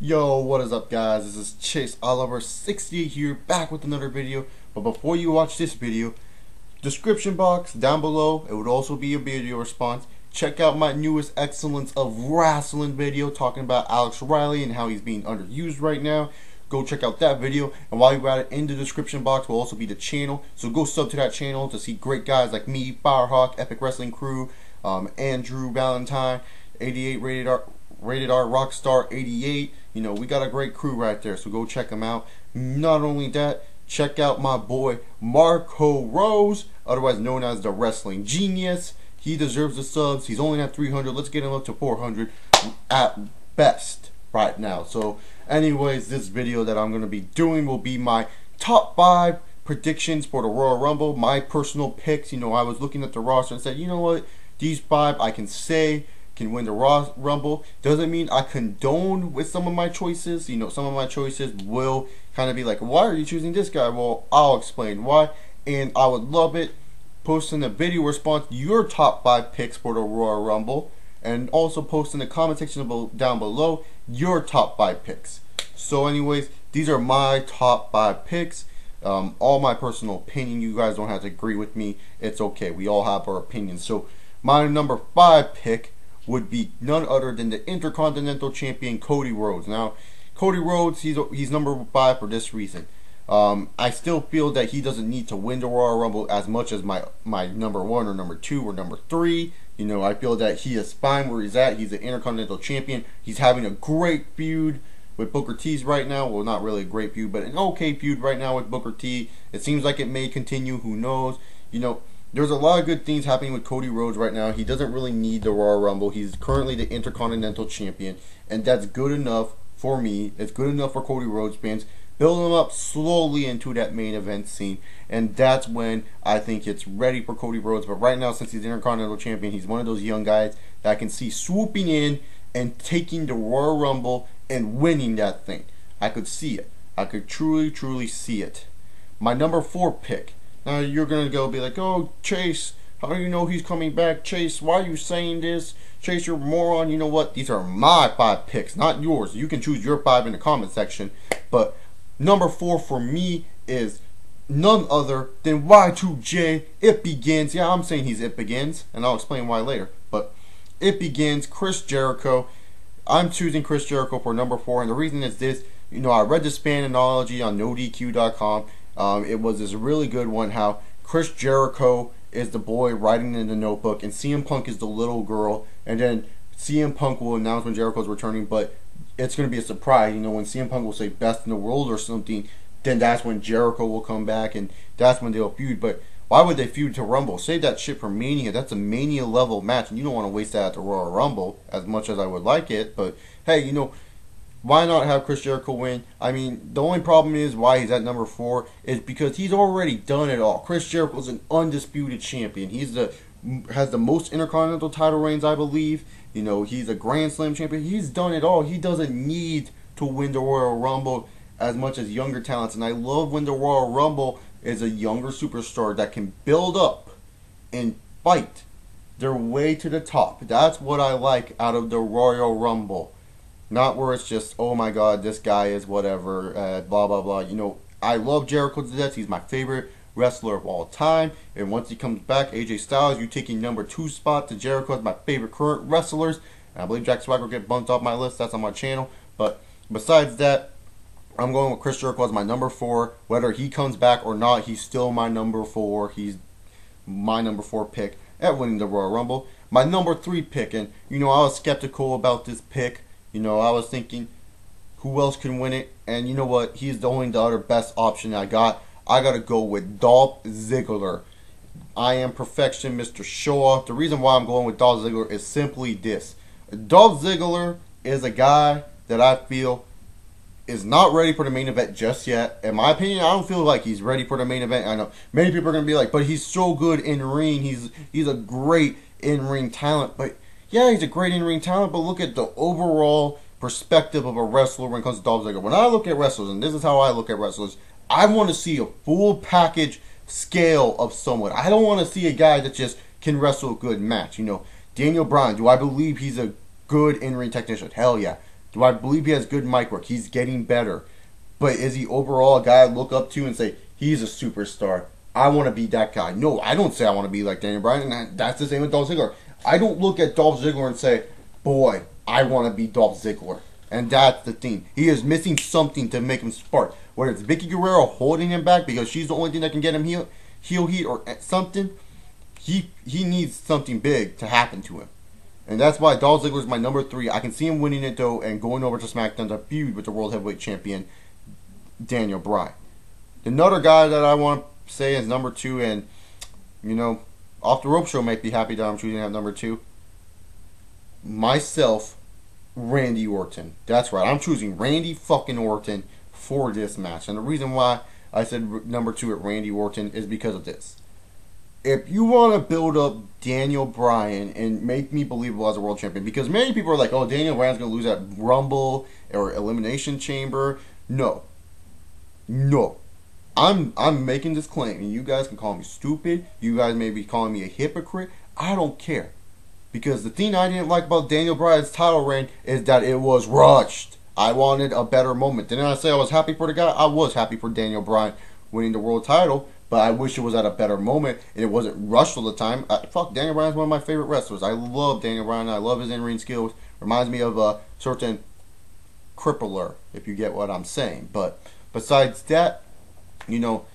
Yo, what is up guys? This is Chase Oliver 60 here, back with another video. But before you watch this video, description box down below, it would also be a video response. Check out my newest Excellence of Wrestling video talking about Alex Riley and how he's being underused right now. Go check out that video, and while you're at it, in the description box will also be the channel. So go sub to that channel to see great guys like me, Firehawk, Epic Wrestling Crew, Andrew Valentine, 88 rated R Rockstar 88. You know, we got a great crew right there, so go check them out. Not only that, check out my boy Marco Rose, otherwise known as the Wrestling Genius. He deserves the subs. He's only at 300. Let's get him up to 400 at best right now. So anyways, this video that I'm going to be doing will be my top 5 predictions for the Royal Rumble, my personal picks. You know, I was looking at the roster and said, you know what, these 5 I can say can win the Raw Rumble. Doesn't mean I condone with some of my choices. You know, some of my choices will kind of be like, why are you choosing this guy? Well, I'll explain why. And I would love it posting a video response your top 5 picks for the Royal Rumble, and also post in the comment section down below your top 5 picks. So anyways, these are my top 5 picks. All my personal opinion. You guys don't have to agree with me. It's okay. We all have our opinions. So my number 5 pick would be none other than the Intercontinental Champion Cody Rhodes. Now, Cody Rhodes, he's number 5 for this reason. I still feel that he doesn't need to win the Royal Rumble as much as my number 1 or number 2 or number 3. You know, I feel that he is fine where he's at. He's the Intercontinental Champion. He's having a great feud with Booker T right now. Well, not really a great feud, but an okay feud right now with Booker T. It seems like it may continue. Who knows? You know, there's a lot of good things happening with Cody Rhodes right now. He doesn't really need the Royal Rumble. He's currently the Intercontinental Champion, and that's good enough for me. It's good enough for Cody Rhodes fans. Build him up slowly into that main event scene, and that's when I think it's ready for Cody Rhodes. But right now, since he's the Intercontinental Champion, he's one of those young guys that I can see swooping in and taking the Royal Rumble and winning that thing. I could see it. I could truly see it. My number 4 pick. Now you're going to go be like, oh, Chase, how do you know he's coming back? Chase, why are you saying this? Chase, you're a moron. You know what? These are my 5 picks, not yours. You can choose your 5 in the comment section. But number 4 for me is none other than Y2J. It Begins. Yeah, I'm saying It Begins, and I'll explain why later. But It Begins, Chris Jericho. I'm choosing Chris Jericho for number 4, and the reason is this. You know, I read this fan analogy on NoDQ.com. It was this really good one, how Chris Jericho is the boy writing in the notebook, and CM Punk is the little girl, and then CM Punk will announce when Jericho's returning, but it's going to be a surprise. You know, when CM Punk will say best in the world or something, then that's when Jericho will come back, and that's when they'll feud. But why would they feud to Rumble? Save that shit for Mania. That's a Mania level match, and you don't want to waste that at the Royal Rumble, as much as I would like it. But hey, you know, why not have Chris Jericho win? I mean, the only problem is why he's at number 4 is because he's already done it all. Chris Jericho's an undisputed champion. Has the most Intercontinental title reigns, I believe. You know, he's a Grand Slam champion. He's done it all. He doesn't need to win the Royal Rumble as much as younger talents. And I love when the Royal Rumble is a younger superstar that can build up and fight their way to the top. That's what I like out of the Royal Rumble. Not where it's just, oh my god, this guy is whatever, blah, blah, blah. You know, I love Jericho to death. He's my favorite wrestler of all time. And once he comes back, AJ Styles, you taking number 2 spot to Jericho as my favorite current wrestlers. And I believe Jack Swagger will get bumped off my list. That's on my channel. But besides that, I'm going with Chris Jericho as my number 4. Whether he comes back or not, he's still my number 4. He's my number 4 pick at winning the Royal Rumble. My number 3 pick, and you know, I was skeptical about this pick. You know, I was thinking, who else can win it? And you know what? He's the only other best option I got. I got to go with Dolph Ziggler. I am perfection, Mr. Show-Off. The reason why I'm going with Dolph Ziggler is simply this. Dolph Ziggler is a guy that I feel is not ready for the main event just yet. In my opinion, I don't feel like he's ready for the main event. I know many people are going to be like, but he's so good in ring. He's a great in-ring talent. But yeah, he's a great in-ring talent, but look at the overall perspective of a wrestler when it comes to Dolph Ziggler. When I look at wrestlers, and this is how I look at wrestlers, I want to see a full package scale of someone. I don't want to see a guy that just can wrestle a good match. You know, Daniel Bryan, do I believe he's a good in-ring technician? Hell yeah. Do I believe he has good mic work? He's getting better. But is he overall a guy I look up to and say, he's a superstar? I want to be that guy. No, I don't say I want to be like Daniel Bryan, and that's the same with Dolph Ziggler. I don't look at Dolph Ziggler and say, boy, I want to be Dolph Ziggler. And that's the thing. He is missing something to make him spark. Whether it's Vicky Guerrero holding him back because she's the only thing that can get him heel heat or something, he needs something big to happen to him. And that's why Dolph Ziggler is my number 3. I can see him winning it, though, and going over to SmackDown to feud with the World Heavyweight Champion, Daniel Bryan. Another guy that I want to say is number 2, and, you know, Off the Rope Show might be happy that I'm choosing at number 2. Myself, Randy Orton. That's right. I'm choosing Randy fucking Orton for this match. And the reason why I said number 2 at Randy Orton is because of this. If you want to build up Daniel Bryan and make me believable as a world champion, because many people are like, oh, Daniel Bryan's going to lose at Rumble or Elimination Chamber. No. I'm making this claim, and you guys can call me stupid. You guys may be calling me a hypocrite. I don't care. Because the thing I didn't like about Daniel Bryan's title reign is that it was rushed. I wanted a better moment. Didn't I say I was happy for the guy? I was happy for Daniel Bryan winning the world title, but I wish it was at a better moment and it wasn't rushed all the time. Fuck, Daniel Bryan's one of my favorite wrestlers. I love Daniel Bryan. I love his in-ring skills. Reminds me of a certain crippler, if you get what I'm saying. But besides that, you know,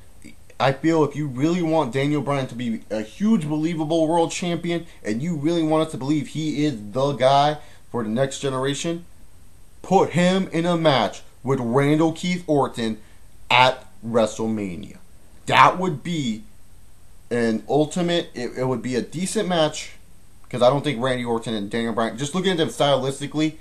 I feel if you really want Daniel Bryan to be a huge, believable world champion, and you really want us to believe he is the guy for the next generation, put him in a match with Randall Keith Orton at WrestleMania. That would be an ultimate, it would be a decent match, because I don't think Randy Orton and Daniel Bryan, just looking at them stylistically,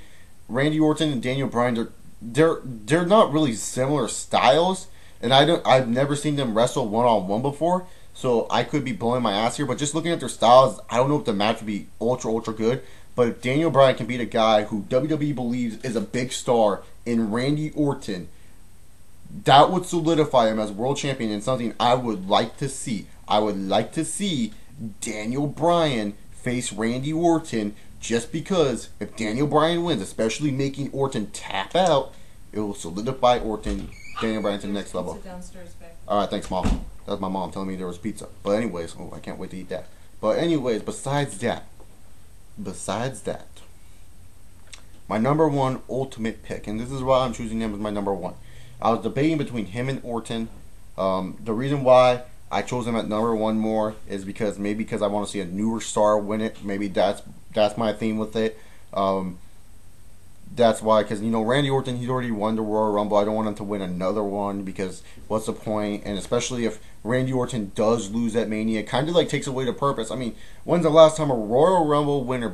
Randy Orton and Daniel Bryan, they're not really similar styles, and I've never seen them wrestle one-on-one before, so I could be blowing my ass here, but just looking at their styles, I don't know if the match would be ultra good, but if Daniel Bryan can beat a guy who WWE believes is a big star in Randy Orton, that would solidify him as world champion and something I would like to see. I would like to see Daniel Bryan face Randy Orton, just because if Daniel Bryan wins, especially making Orton tap out, it will solidify Daniel Bryan to the next level. Alright, thanks, Mom. That's my mom telling me there was pizza. But anyways, I can't wait to eat that. But anyways, besides that, my number 1 ultimate pick, and this is why I'm choosing him as my number 1. I was debating between him and Orton. The reason why I chose him at number 1 more is because I want to see a newer star win it. Maybe that's my theme with it. That's why, because, you know, Randy Orton, he's already won the Royal Rumble. I don't want him to win another one, because what's the point? And especially if Randy Orton does lose at Mania, it kind of like takes away the purpose. I mean, when's the last time a Royal Rumble winner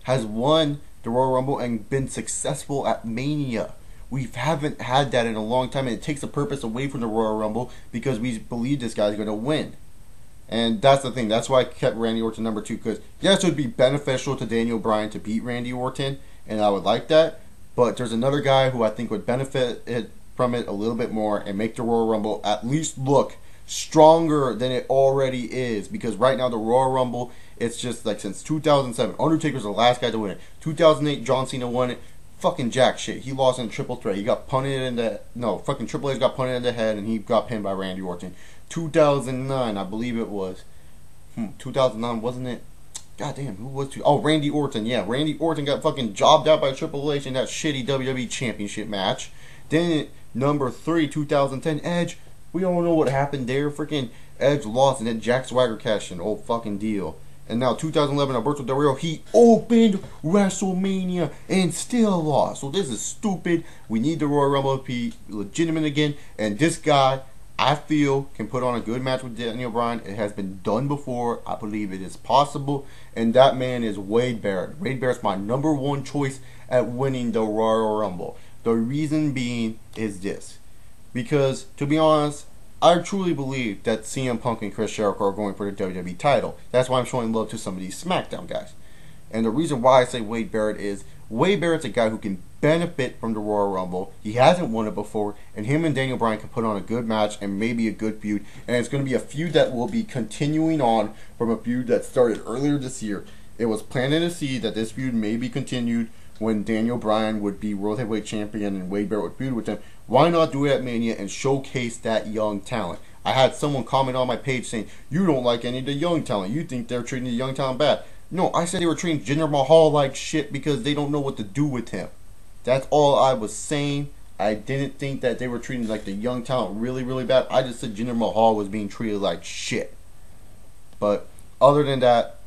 has won the Royal Rumble and been successful at Mania? We haven't had that in a long time, and it takes the purpose away from the Royal Rumble because we believe this guy's going to win. And that's the thing. That's why I kept Randy Orton number 2, because yes, it would be beneficial to Daniel Bryan to beat Randy Orton, and I would like that. But there's another guy who I think would benefit from it a little bit more and make the Royal Rumble at least look stronger than it already is. Because right now the Royal Rumble, it's just like since 2007, Undertaker's the last guy to win it. 2008, John Cena won it. Fucking jack shit. He lost in a triple threat. He got punted in the... No, fucking Triple H got punted in the head, and he got pinned by Randy Orton. 2009, I believe it was. 2009, wasn't it? God damn, who was... Oh, Randy Orton. Yeah, Randy Orton got fucking jobbed out by Triple H in that shitty WWE Championship match. Then, number 3, 2010, Edge. We don't know what happened there. Freaking Edge lost, and then Jack Swagger cashed in. Old fucking deal. And now 2011, Alberto Del Rio, he opened WrestleMania and still lost. So this is stupid. We need the Royal Rumble to be legitimate again. And this guy, I feel, can put on a good match with Daniel Bryan. It has been done before. I believe it is possible. And that man is Wade Barrett. Wade Barrett's my number 1 choice at winning the Royal Rumble. The reason being is this. Because, to be honest, I truly believe that CM Punk and Chris Jericho are going for the WWE title. That's why I'm showing love to some of these SmackDown guys. And the reason why I say Wade Barrett is Wade Barrett's a guy who can benefit from the Royal Rumble. He hasn't won it before, and him and Daniel Bryan can put on a good match and maybe a good feud. And it's going to be a feud that will be continuing on from a feud that started earlier this year. It was planted to see that this feud may be continued when Daniel Bryan would be World Heavyweight Champion and Wade Barrett would feud with him. Why not do it at Mania and showcase that young talent? I had someone comment on my page saying, you don't like any of the young talent. You think they're treating the young talent bad. No, I said they were treating Jinder Mahal like shit because they don't know what to do with him. That's all I was saying. I didn't think that they were treating like the young talent really, really bad. I just said Jinder Mahal was being treated like shit. But other than that,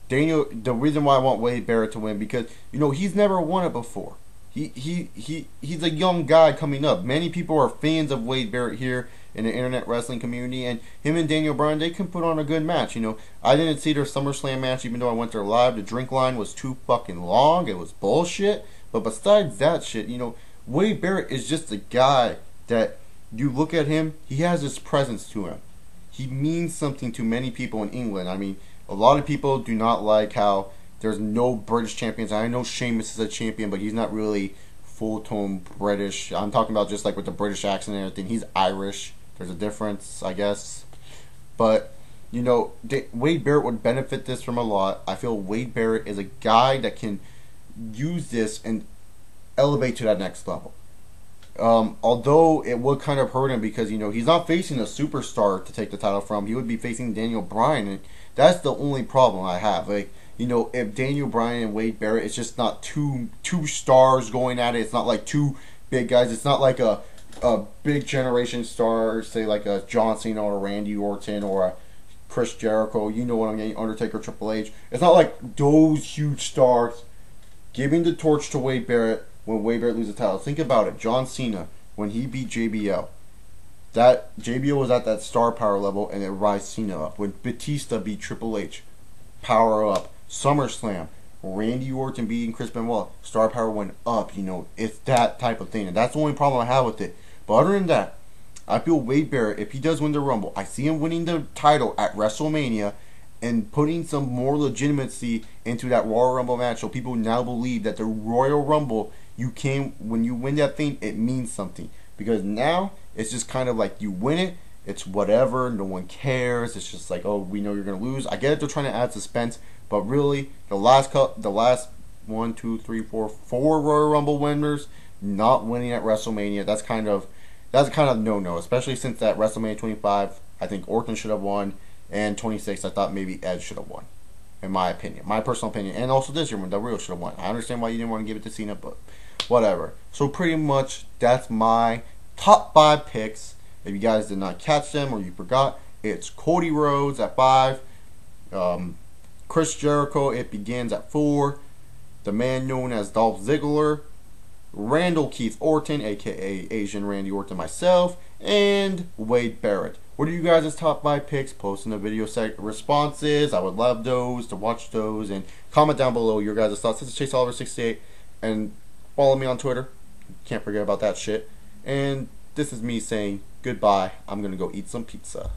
the reason why I want Wade Barrett to win, because he's never won it before. He's a young guy coming up. Many people are fans of Wade Barrett here in the internet wrestling community, and him and Daniel Bryan, they can put on a good match. I didn't see their SummerSlam match, even though I went there live. The drink line was too fucking long. It was bullshit. But besides that shit, Wade Barrett is just a guy that you look at him, he has this presence to him. He means something to many people in England. I mean, a lot of people do not like how there's no British champions. I know Sheamus is a champion, but he's not really full-tone British. I'm talking about just like with the British accent and everything. He's Irish. There's a difference, I guess. But, Wade Barrett would benefit this from a lot. I feel Wade Barrett is a guy that can use this and elevate to that next level. Although it would kind of hurt him because, he's not facing a superstar to take the title from. He would be facing Daniel Bryan, and that's the only problem I have. Like, if Daniel Bryan and Wade Barrett, it's just not two stars going at it. It's not like two big guys. It's not like a big generation star, say like a John Cena or a Randy Orton or a Chris Jericho. You know what I'm getting, Undertaker, Triple H. It's not like those huge stars giving the torch to Wade Barrett when Wade Barrett loses the title. Think about it. John Cena, when he beat JBL, that JBL was at that star power level, and it rise Cena up. When Batista beat Triple H, power up. SummerSlam, Randy Orton beating Chris Benoit, star power went up. It's that type of thing, and that's the only problem I have with it. But other than that, I feel Wade Barrett, if he does win the Rumble, I see him winning the title at WrestleMania and putting some more legitimacy into that Royal Rumble match, so people now believe that the Royal Rumble, when you win that thing, it means something. Because now it's just kind of like you win it, it's whatever, no one cares. It's just like, oh, we know you're gonna lose. I get it, they're trying to add suspense, but really, the last 1, 2, 3, 4 Royal Rumble winners not winning at WrestleMania, that's kind of no-no, especially since that WrestleMania 25, I think Orton should have won, and 26, I thought maybe Edge should have won, in my opinion, my personal opinion. And also this year when Del Rio should have won. I understand why you didn't want to give it to Cena, but whatever. So pretty much that's my top 5 picks. If you guys did not catch them or you forgot, it's Cody Rhodes at 5, Chris Jericho, it begins at 4, the man known as Dolph Ziggler, Randall Keith Orton, aka Asian Randy Orton myself, and Wade Barrett. What are you guys' top 5 picks? Post in the video responses. I would love those, to watch those, and comment down below your guys' thoughts. This is Chase Oliver 68, and follow me on Twitter. Can't forget about that shit. And this is me saying goodbye. I'm gonna go eat some pizza.